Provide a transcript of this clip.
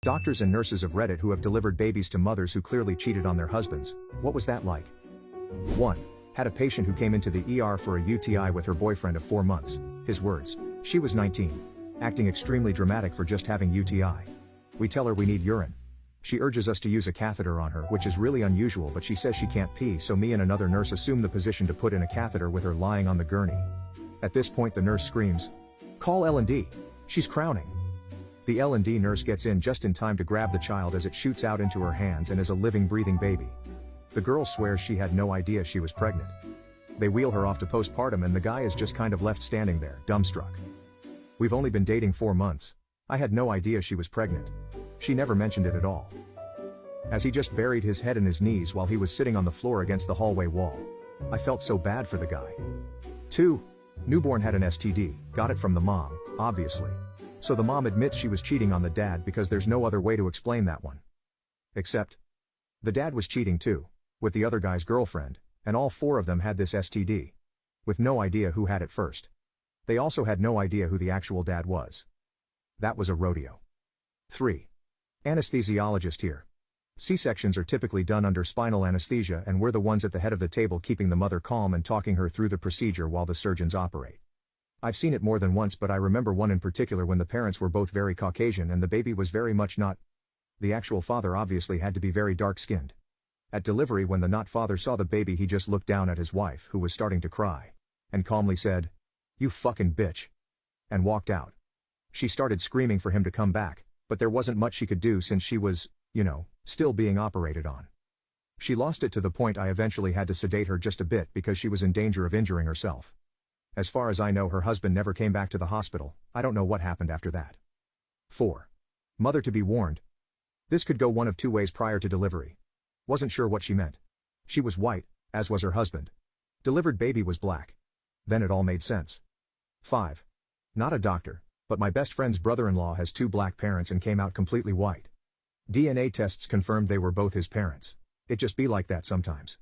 Doctors and nurses of Reddit who have delivered babies to mothers who clearly cheated on their husbands. What was that like? 1. Had a patient who came into the ER for a UTI with her boyfriend of 4 months. His words. She was 19. Acting extremely dramatic for just having UTI. We tell her we need urine. She urges us to use a catheter on her, which is really unusual, but she says she can't pee, so me and another nurse assume the position to put in a catheter with her lying on the gurney. At this point the nurse screams, "Call L&D. She's crowning." The L&D nurse gets in just in time to grab the child as it shoots out into her hands and is a living, breathing baby. The girl swears she had no idea she was pregnant. They wheel her off to postpartum and the guy is just kind of left standing there, dumbstruck. We've only been dating 4 months. I had no idea she was pregnant. She never mentioned it at all. As he just buried his head in his knees while he was sitting on the floor against the hallway wall. I felt so bad for the guy. 2. Newborn had an STD, got it from the mom, obviously. So the mom admits she was cheating on the dad because there's no other way to explain that one. Except, the dad was cheating too, with the other guy's girlfriend, and all 4 of them had this STD. With no idea who had it first. They also had no idea who the actual dad was. That was a rodeo. 3. Anesthesiologist here. C-sections are typically done under spinal anesthesia and we're the ones at the head of the table keeping the mother calm and talking her through the procedure while the surgeons operate. I've seen it more than once, but I remember one in particular when the parents were both very Caucasian and the baby was very much not. The actual father obviously had to be very dark-skinned. At delivery, when the not father saw the baby, he just looked down at his wife, who was starting to cry, and calmly said, "You fucking bitch," and walked out. She started screaming for him to come back, but there wasn't much she could do since she was, still being operated on. She lost it to the point I eventually had to sedate her just a bit because she was in danger of injuring herself. As far as I know, her husband never came back to the hospital. I don't know what happened after that. 4. Mother to be warned. This could go one of 2 ways prior to delivery. Wasn't sure what she meant. She was white, as was her husband. Delivered baby was black. Then it all made sense. 5. Not a doctor, but my best friend's brother-in-law has 2 black parents and came out completely white. DNA tests confirmed they were both his parents. It just be like that sometimes.